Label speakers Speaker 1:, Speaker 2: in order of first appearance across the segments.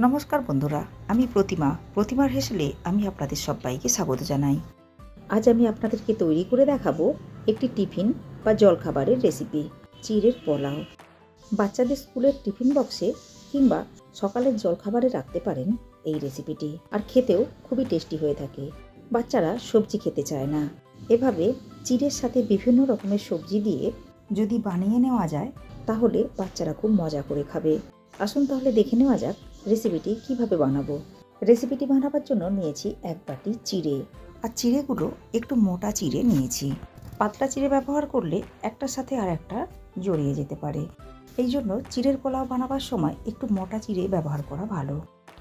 Speaker 1: নমস্কার বন্ধুরা, আমি প্রতিমার হেসেলে আমি আপনাদের সবাইকে স্বাগত জানাই। আজ আমি আপনাদেরকে তৈরি করে দেখাবো একটি টিফিন বা জলখাবারের রেসিপি, চিড়ের পোলাও। বাচ্চাদের স্কুলের টিফিন বক্সে কিংবা সকালের জলখাবারে রাখতে পারেন এই রেসিপিটি, আর খেতেও খুবই টেস্টি হয়ে থাকে। বাচ্চারা সবজি খেতে চায় না, এভাবে চিড়ের সাথে বিভিন্ন রকমের সবজি দিয়ে যদি বানিয়ে নেওয়া যায় তাহলে বাচ্চারা খুব মজা করে খাবে। আসুন তাহলে দেখে নেওয়া যাক রেসিপিটি কিভাবে বানাবো। রেসিপিটি বানাবার জন্য নিয়েছি 1 বাটি চিড়ে, আর চিড়েগুলো একটু মোটা চিড়ে নিয়েছি। পাতলা চিড়ে ব্যবহার করলে একটার সাথে আর একটা জড়িয়ে যেতে পারে, এই জন্য চিড়ের পোলাও বানাবার সময় একটু মোটা চিড়ে ব্যবহার করা ভালো।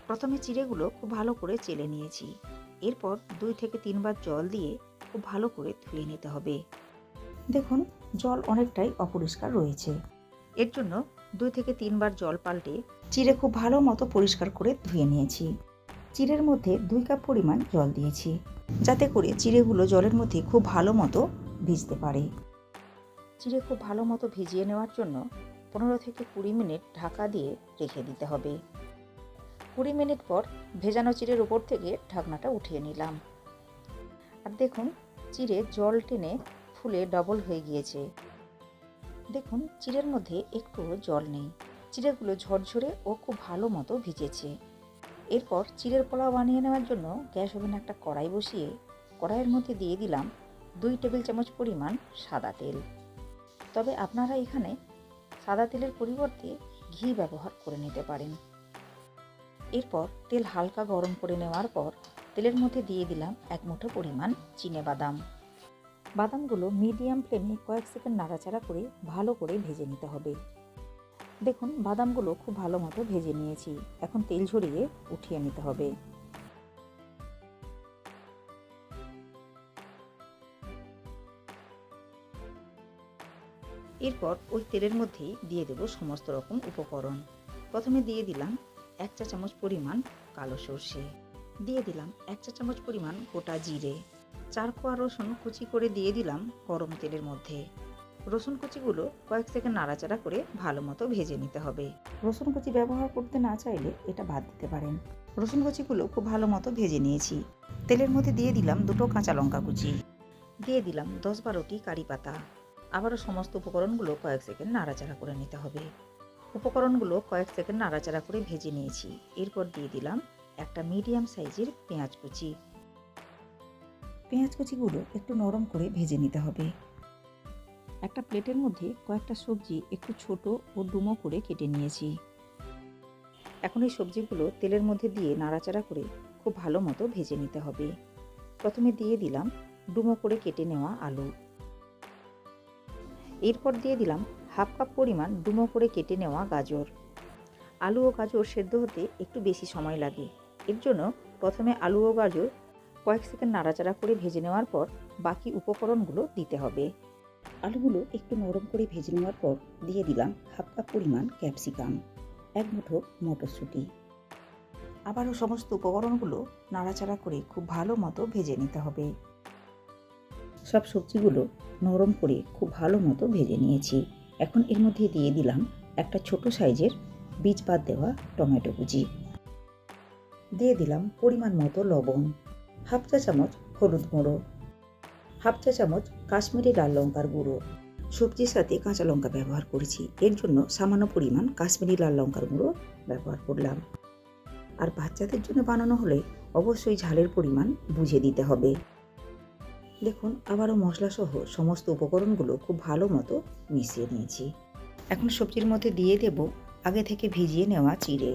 Speaker 1: প্রথমে চিড়েগুলো খুব ভালো করে চেলে নিয়েছি, এরপর 2 থেকে 3 বার জল দিয়ে খুব ভালো করে ধুয়ে নিতে হবে। দেখুন, জল অনেকটাই অপরিষ্কার রয়েছে, এর জন্য 2 থেকে 3 বার জল পাল্টে চিড়ে খুব ভালো মতো পরিষ্কার করে ধুয়ে নিয়েছি। চিড়ের মধ্যে 2 কাপ পরিমাণ জল দিয়েছি, যাতে করে চিড়েগুলো জলের মধ্যে খুব ভালো মতো ভিজতে পারে। চিড়ে খুব ভালো মতো ভিজিয়ে নেওয়ার জন্য 15 থেকে 20 মিনিট ঢাকা দিয়ে রেখে দিতে হবে। 20 মিনিট পর ভেজানো চিড়ের উপর থেকে ঢাকনাটা উঠিয়ে নিলাম, আর দেখুন চিড়ে জল টেনে ফুলে ডবল হয়ে গিয়েছে। দেখুন চিড়ের মধ্যে একটুও জল নেই, চিড়েগুলো ঝরঝরে ও খুব ভালো মতো ভিজেছে। এরপর চিড়ের পোলাও বানিয়ে নেওয়ার জন্য গ্যাস ওভেনে একটা কড়াই বসিয়ে কড়াইয়ের মধ্যে দিয়ে দিলাম 2 টেবিল চামচ পরিমাণ সাদা তেল। তবে আপনারা এখানে সাদা তেলের পরিবর্তে ঘি ব্যবহার করে নিতে পারেন। এরপর তেল হালকা গরম করে নেওয়ার পর তেলের মধ্যে দিয়ে দিলাম 1 মুঠো পরিমাণ চিনেবাদাম। বাদামগুলো মিডিয়াম ফ্লেমে কয়েক সেকেন্ড নাড়াচাড়া করে ভালো করে ভেজে নিতে হবে। দেখুন বাদামগুলো খুব ভালো মতো ভেজে নিয়েছি, এখন তেল ঝরিয়ে উঠিয়ে নিতে হবে। এরপর ওই তেলের মধ্যেই দিয়ে দেব সমস্ত রকম উপকরণ। প্রথমে দিয়ে দিলাম 1 চা চামচ পরিমাণ কালো সর্ষে, দিয়ে দিলাম 1 চা চামচ পরিমাণ গোটা জিরে, 4 কোয়া রসুন কুচি করে দিয়ে দিলাম গরম তেলের মধ্যে। রসুন কুচিগুলো কয়েক সেকেন্ড নাড়াচাড়া করে ভালো মতো ভেজে নিতে হবে। রসুন কুচি ব্যবহার করতে না চাইলে এটা বাদ দিতে পারেন। রসুন কুচিগুলো খুব ভালো মতো ভেজে নিয়েছি। তেলের মধ্যে দিয়ে দিলাম 2টো কাঁচা লঙ্কা কুচি, দিয়ে দিলাম 10-12টি কারি পাতা। আবারও সমস্ত উপকরণগুলো কয়েক সেকেন্ড নাড়াচাড়া করে নিতে হবে। উপকরণগুলো কয়েক সেকেন্ড নাড়াচাড়া করে ভেজে নিয়েছি। এরপর দিয়ে দিলাম একটা মিডিয়াম সাইজের পেঁয়াজ কুচি। পেঁয়াজ কুচিগুলো একটু নরম করে ভেজে নিতে হবে। একটা প্লেটের মধ্যে কয়েকটা সবজি একটু ছোট ও ডুমো করে কেটে নিয়েছি। এখন এই সবজিগুলো তেলের মধ্যে দিয়ে নাড়াচাড়া করে খুব ভালো মতো ভেজে নিতে হবে। প্রথমে দিয়ে দিলাম ডুমো করে কেটে নেওয়া আলু। এরপর দিয়ে দিলাম 1/2 কাপ পরিমাণ ডুমো করে কেটে নেওয়া গাজর। আলু ও গাজর সেদ্ধ হতে একটু বেশি সময় লাগে, এর জন্য প্রথমে আলু ও গাজর কয়েক সেকেন্ড নাড়াচাড়া করে ভেজে নেওয়ার পর বাকি উপকরণগুলো দিতে হবে। আলুগুলো একটু নরম করে ভেজে নেওয়ার পর দিয়ে দিলাম 1/2 কাপ পরিমাণ ক্যাপসিকাম, 1 মুঠো মটরশুঁটি। আবারও সমস্ত উপকরণগুলো নাড়াচাড়া করে খুব ভালো মতো ভেজে নিতে হবে। সব সবজিগুলো নরম করে খুব ভালো মতো ভেজে নিয়েছি। এখন এর মধ্যে দিয়ে দিলাম একটা ছোট সাইজের বীজ বাদ দেওয়া টমেটো কুচি, দিয়ে দিলাম পরিমাণ মতো লবণ, 1/2 চা চামচ হলুদ গুঁড়ো, 1/2 চা চামচ কাশ্মীরি লাল লঙ্কার গুঁড়ো। সবজির সাথে কাঁচা লঙ্কা ব্যবহার করেছি, এর জন্য সামান্য পরিমাণ কাশ্মীরি লাল লঙ্কার গুঁড়ো ব্যবহার করলাম। আর বাচ্চাদের জন্য বানানো হলে অবশ্যই ঝালের পরিমাণ বুঝে দিতে হবে। দেখুন আবারও মশলা সহ সমস্ত উপকরণগুলো খুব ভালো মতো মিশিয়ে নিয়েছি। এখন সবজির মধ্যে দিয়ে দেব আগে থেকে ভিজিয়ে নেওয়া চিড়ে।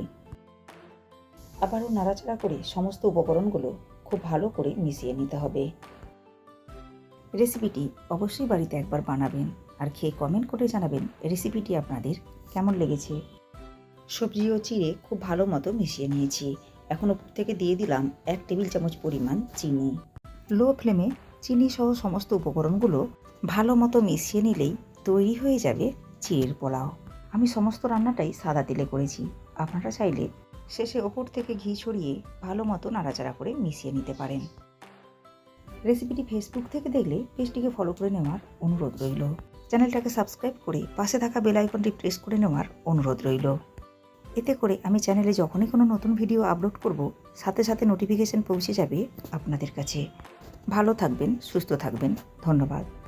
Speaker 1: আবারও নাড়াচাড়া করে সমস্ত উপকরণগুলো খুব ভালো করে মিশিয়ে নিতে হবে। রেসিপিটি অবশ্যই বাড়িতে একবার বানাবেন, আর খেয়ে কমেন্ট করে জানাবেন রেসিপিটি আপনাদের কেমন লেগেছে। সবজি ও চিড়ে খুব ভালো মতো মিশিয়ে নিয়েছি। এখন উপর থেকে দিয়ে দিলাম 1 টেবিল চামচ পরিমাণ চিনি। লো ফ্লেমে চিনি সহ সমস্ত উপকরণগুলো ভালো মতো মিশিয়ে নিলেই তৈরি হয়ে যাবে চিড়ের পোলাও। আমি সমস্ত রান্নাটাই সাদা তেলে করেছি, আপনারা চাইলে শেষে ওপর থেকে ঘি ছড়িয়ে ভালো মতো নাড়াচাড়া করে মিশিয়ে নিতে পারেন। রেসিপিটি ফেসবুক থেকে দেখলে পেজটিকে ফলো করে নেওয়ার অনুরোধ রইল। চ্যানেলটাকে সাবস্ক্রাইব করে পাশে থাকা বেল আইকনটি প্রেস করে নেওয়ার অনুরোধ রইল। এতে করে আমি চ্যানেলে যখনই কোনো নতুন ভিডিও আপলোড করব, সাথে সাথে নোটিফিকেশন পৌঁছে যাবে আপনাদের কাছে। ভালো থাকবেন, সুস্থ থাকবেন। ধন্যবাদ।